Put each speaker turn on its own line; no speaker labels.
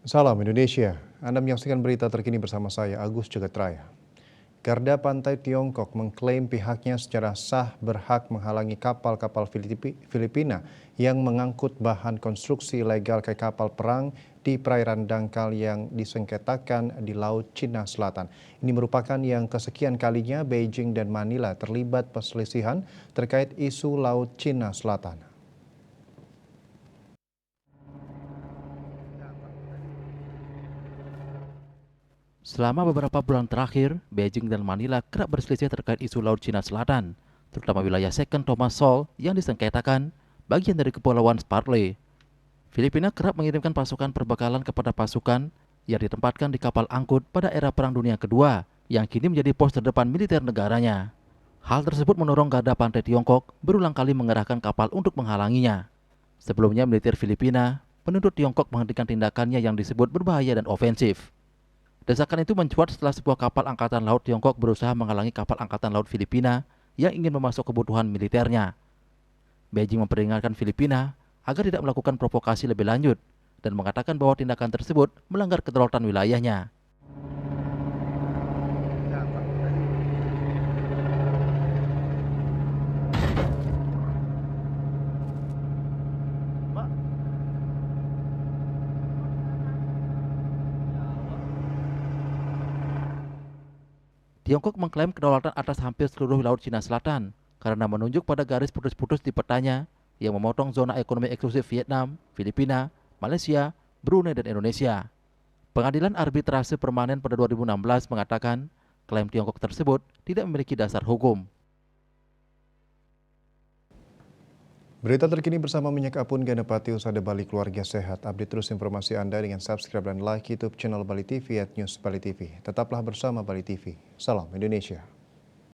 Salam Indonesia, Anda menyaksikan berita terkini bersama saya, Agus Jagatraya. Garda Pantai Tiongkok mengklaim pihaknya secara sah berhak menghalangi kapal-kapal Filipina yang mengangkut bahan konstruksi ilegal ke kapal perang di perairan dangkal yang disengketakan di Laut Cina Selatan. Ini merupakan yang kesekian kalinya Beijing dan Manila terlibat perselisihan terkait isu Laut Cina Selatan.
Selama beberapa bulan terakhir, Beijing dan Manila kerap berselisih terkait isu Laut Cina Selatan, terutama wilayah Second Thomas Shoal yang disengketakan bagian dari Kepulauan Spratly. Filipina kerap mengirimkan pasukan perbekalan kepada pasukan yang ditempatkan di kapal angkut pada era Perang Dunia Kedua yang kini menjadi pos terdepan militer negaranya. Hal tersebut mendorong Garda Pantai Tiongkok berulang kali mengerahkan kapal untuk menghalanginya. Sebelumnya, militer Filipina menuntut Tiongkok menghentikan tindakannya yang disebut berbahaya dan ofensif. Desakan itu mencuat setelah sebuah kapal angkatan laut Tiongkok berusaha menghalangi kapal angkatan laut Filipina yang ingin memasok kebutuhan militernya. Beijing memperingatkan Filipina agar tidak melakukan provokasi lebih lanjut dan mengatakan bahwa tindakan tersebut melanggar kedaulatan wilayahnya. Tiongkok mengklaim kedaulatan atas hampir seluruh Laut Cina Selatan karena menunjuk pada garis putus-putus di petanya yang memotong zona ekonomi eksklusif Vietnam, Filipina, Malaysia, Brunei, dan Indonesia. Pengadilan Arbitrase Permanen pada 2016 mengatakan klaim Tiongkok tersebut tidak memiliki dasar hukum.
Berita terkini bersama Minyak Apun Ganapati Usada Bali Keluarga Sehat. Update terus informasi Anda dengan subscribe dan like YouTube channel Bali TV @News Bali TV. Tetaplah bersama Bali TV. Salam Indonesia.